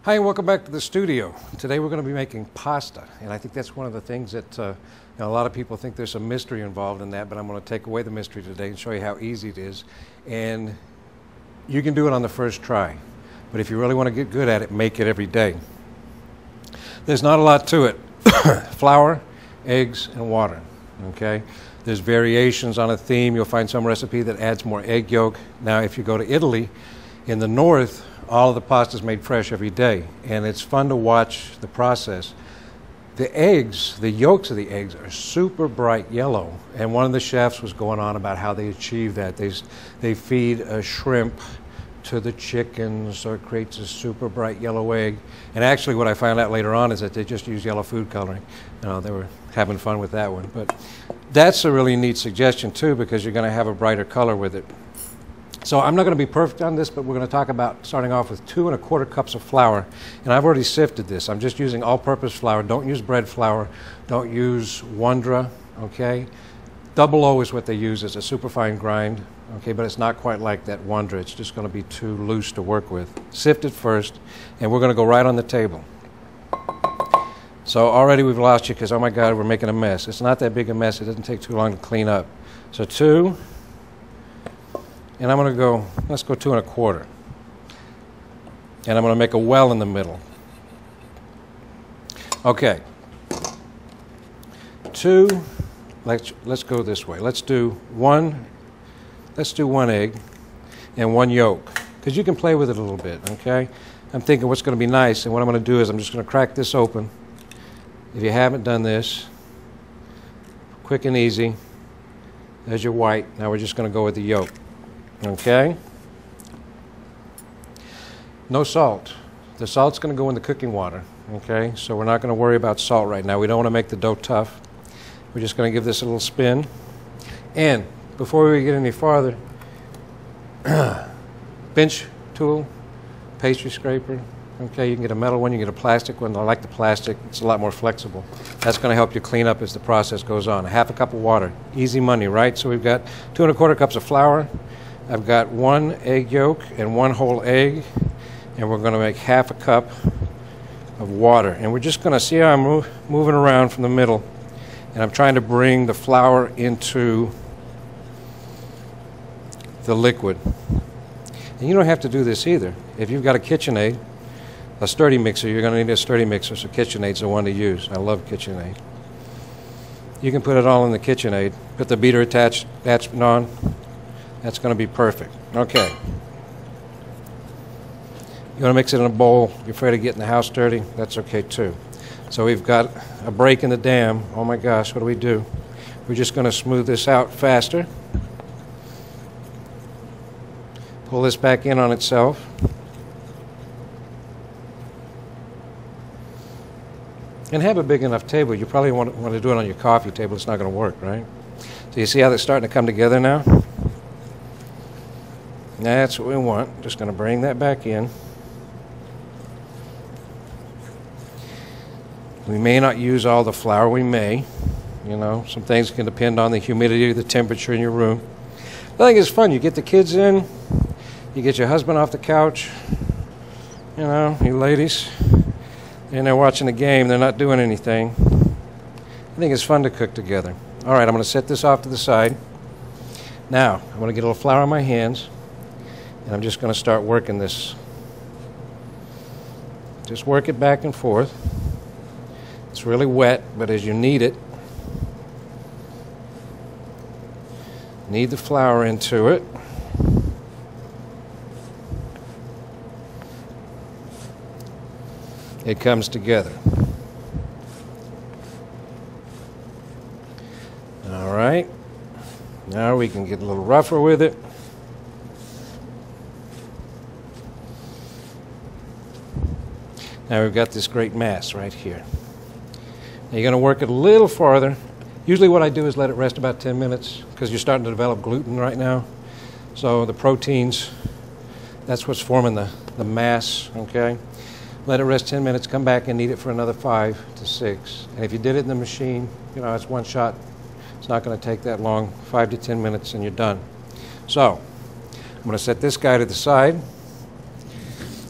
Hi, and welcome back to the studio. Today we're going to be making pasta, and I think that's one of the things that a lot of people think there's some mystery involved in that, but I'm going to take away the mystery today and show you how easy it is. And you can do it on the first try, but if you really want to get good at it, make it every day. There's not a lot to it. Flour, eggs, and water, okay? There's variations on a theme. You'll find some recipe that adds more egg yolk. Now, if you go to Italy, in the north, all of the pasta is made fresh every day, and it's fun to watch the process. The eggs, the yolks of the eggs are super bright yellow, and one of the chefs was going on about how they achieve that. They feed a shrimp to the chicken, so it creates a super bright yellow egg. And actually what I found out later on is that they just use yellow food coloring. They were having fun with that one. But that's a really neat suggestion too, because you're going to have a brighter color with it. So I'm not going to be perfect on this, but we're going to talk about starting off with 2 1/4 cups of flour. And I've already sifted this. I'm just using all-purpose flour. Don't use bread flour. Don't use Wondra, okay? Double O is what they use as a superfine grind, okay? But it's not quite like that Wondra. It's just going to be too loose to work with. Sift it first, and we're going to go right on the table. So already we've lost you because, oh my God, we're making a mess. It's not that big a mess. It doesn't take too long to clean up. So 2. And I'm going to go, let's go 2 1/4. And I'm going to make a well in the middle. Okay. 2, let's go this way. Let's do one egg and 1 yolk, because you can play with it a little bit, okay? I'm thinking what's going to be nice, and what I'm going to do is I'm just going to crack this open. If you haven't done this, quick and easy. There's your white. Now we're just going to go with the yolk. Okay? No salt. The salt's going to go in the cooking water, okay? So we're not going to worry about salt right now. We don't want to make the dough tough. We're just going to give this a little spin. And before we get any farther, bench tool, pastry scraper, okay? You can get a metal one, you can get a plastic one. I like the plastic. It's a lot more flexible. That's going to help you clean up as the process goes on. 1/2 cup of water. Easy money, right? So we've got 2 1/4 cups of flour. I've got 1 egg yolk and 1 whole egg, and we're going to make 1/2 cup of water. And we're just going to see how I'm moving around from the middle, and I'm trying to bring the flour into the liquid. And you don't have to do this either. If you've got a KitchenAid, a sturdy mixer, you're going to need a sturdy mixer, so KitchenAid's the one to use. I love KitchenAid. You can put it all in the KitchenAid. Put the beater attachment on. That's going to be perfect. Okay. You want to mix it in a bowl. You're afraid of getting the house dirty? That's okay too. So we've got a break in the dam. Oh my gosh, what do? We're just going to smooth this out faster. Pull this back in on itself. And have a big enough table. You probably want to do it on your coffee table. It's not going to work, right? So you see how they're starting to come together now? That's what we want. Just going to bring that back in. We may not use all the flour. We may. Some things can depend on the humidity, the temperature in your room. I think it's fun. You get the kids in. You get your husband off the couch. You ladies. And they're watching the game. They're not doing anything. I think it's fun to cook together. All right, I'm going to set this off to the side. Now, I'm going to get a little flour on my hands. And I'm just going to start working this. Just work it back and forth. It's really wet, but as you knead it, knead the flour into it. It comes together. All right. Now we can get a little rougher with it. Now we've got this great mass right here. Now you're going to work it a little farther. Usually what I do is let it rest about 10 minutes because you're starting to develop gluten right now. So the proteins, that's what's forming the mass, okay? Let it rest 10 minutes, come back and knead it for another 5 to 6. And if you did it in the machine, it's one shot. It's not going to take that long, 5 to 10 minutes and you're done. So I'm going to set this guy to the side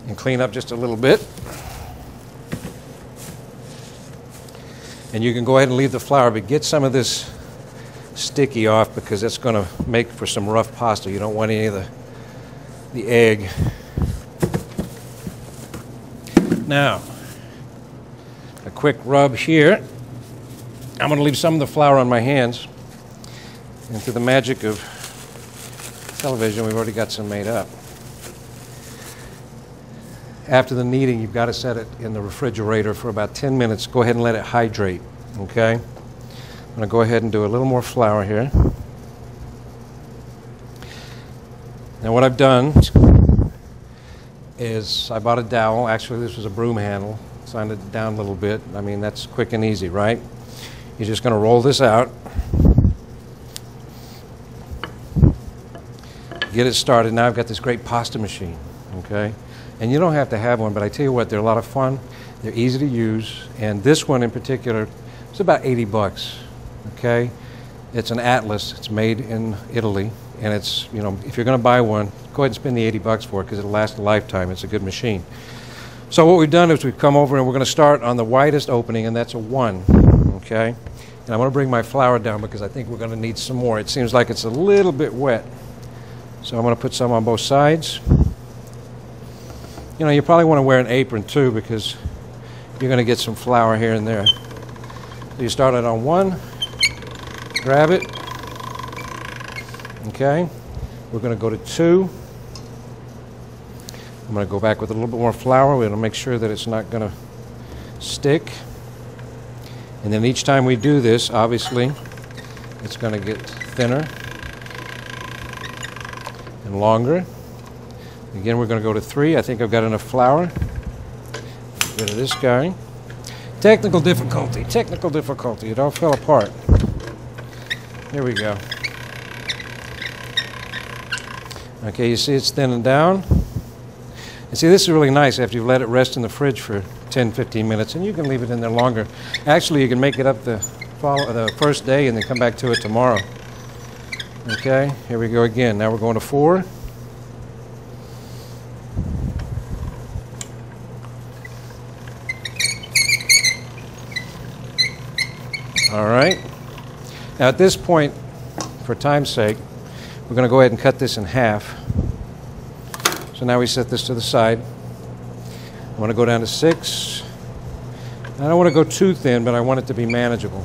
and clean up just a little bit. And you can go ahead and leave the flour, but get some of this sticky off because that's going to make for some rough pasta. You don't want any of the egg. Now, a quick rub here. I'm going to leave some of the flour on my hands. And through the magic of television, we've already got some made up. After the kneading, you've got to set it in the refrigerator for about 10 minutes. Go ahead and let it hydrate, okay? I'm going to go ahead and do a little more flour here. Now what I've done is I bought a dowel. Actually, this was a broom handle. Sand it down a little bit. I mean, that's quick and easy, right? You're just going to roll this out. Get it started. Now I've got this great pasta machine, okay? And you don't have to have one, but I tell you what, they're a lot of fun. They're easy to use. And this one in particular, it's about 80 bucks, okay? It's an Atlas. It's made in Italy. And it's, you know, if you're going to buy one, go ahead and spend the 80 bucks for it because it'll last a lifetime. It's a good machine. So what we've done is we've come over and we're going to start on the widest opening, and that's a 1, okay? And I'm going to bring my flour down because I think we're going to need some more. It seems like it's a little bit wet. So I'm going to put some on both sides. You know, you probably want to wear an apron too because you're going to get some flour here and there. So you start it on 1, grab it, okay? We're going to go to 2. I'm going to go back with a little bit more flour. We're going to make sure that it's not going to stick. And then each time we do this, obviously, it's going to get thinner and longer. Again, we're going to go to 3. I think I've got enough flour. Get rid of this guy. Technical difficulty. It all fell apart. Here we go. Okay, you see it's thinning down. And see, this is really nice after you've let it rest in the fridge for 10, 15 minutes, and you can leave it in there longer. Actually, you can make it up the first day and then come back to it tomorrow. Okay, here we go again. Now we're going to 4. All right. Now at this point, for time's sake, we're going to go ahead and cut this in half. So now we set this to the side. I want to go down to 6. I don't want to go too thin, but I want it to be manageable.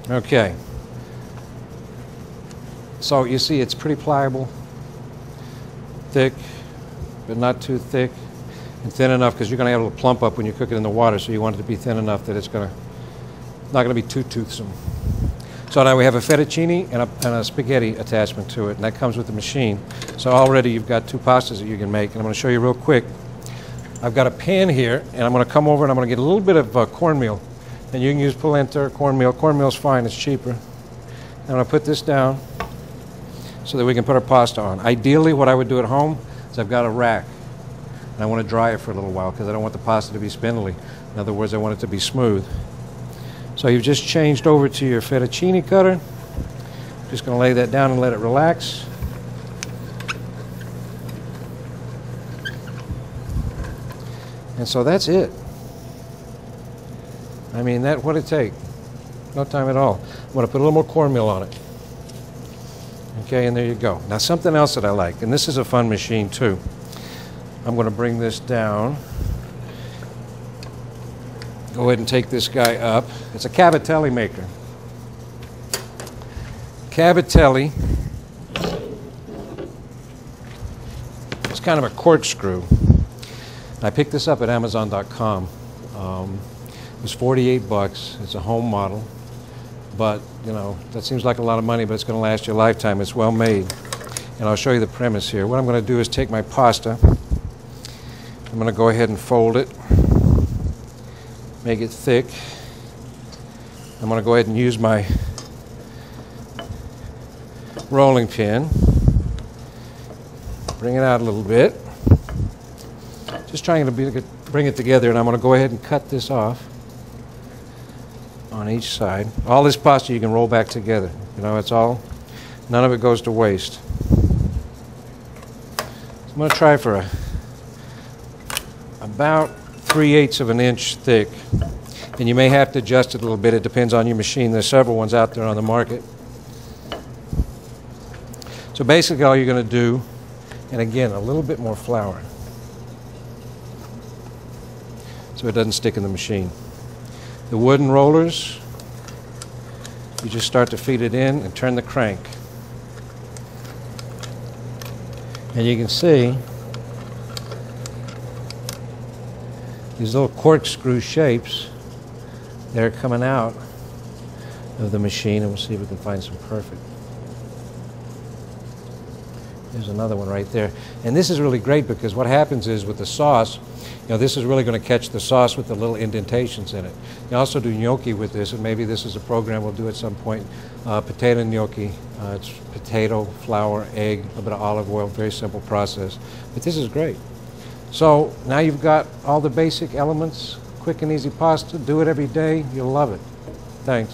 Okay. So you see it's pretty pliable, thick, but not too thick, and thin enough because you're going to have a little plump up when you cook it in the water, so you want it to be thin enough that it's not going to be too toothsome. So now we have a fettuccine and a spaghetti attachment to it, and that comes with the machine. So already you've got 2 pastas that you can make, and I'm going to show you real quick. I've got a pan here, and I'm going to come over and I'm going to get a little bit of cornmeal. And you can use polenta or cornmeal. Cornmeal's fine, it's cheaper. I'm going to put this down so that we can put our pasta on. Ideally, what I would do at home is I've got a rack, and I want to dry it for a little while because I don't want the pasta to be spindly. In other words, I want it to be smooth. So you've just changed over to your fettuccine cutter. Just going to lay that down and let it relax. And so that's it. I mean, that what'd it take? No time at all. I'm going to put a little more cornmeal on it. Okay, and there you go. Now something else that I like, and this is a fun machine too. I'm going to bring this down. Go ahead and take this guy up. It's a Cavatelli Maker. Cavatelli. It's kind of a corkscrew. I picked this up at Amazon.com. It was 48 bucks. It's a home model. But, you know, that seems like a lot of money, but it's going to last you a lifetime. It's well made. And I'll show you the premise here. What I'm going to do is take my pasta. I'm going to go ahead and fold it. Make it thick. I'm going to go ahead and use my rolling pin. Bring it out a little bit. Just trying to bring it together, and I'm going to go ahead and cut this off on each side. All this pasta you can roll back together. You know, it's all, none of it goes to waste. So I'm going to try for about 3/8 of an inch thick. And you may have to adjust it a little bit. It depends on your machine. There's several ones out there on the market. So basically all you're going to do, and again, a little bit more flour so it doesn't stick in the machine. The wooden rollers, you just start to feed it in and turn the crank. And you can see these little corkscrew shapes that are coming out of the machine, and we'll see if we can find some perfect. There's another one right there. And this is really great because what happens is with the sauce, you know, this is really going to catch the sauce with the little indentations in it. You also do gnocchi with this, and maybe this is a program we'll do at some point. Potato gnocchi. It's potato, flour, egg, a little bit of olive oil, very simple process. But this is great. So now you've got all the basic elements, quick and easy pasta. Do it every day. You'll love it. Thanks.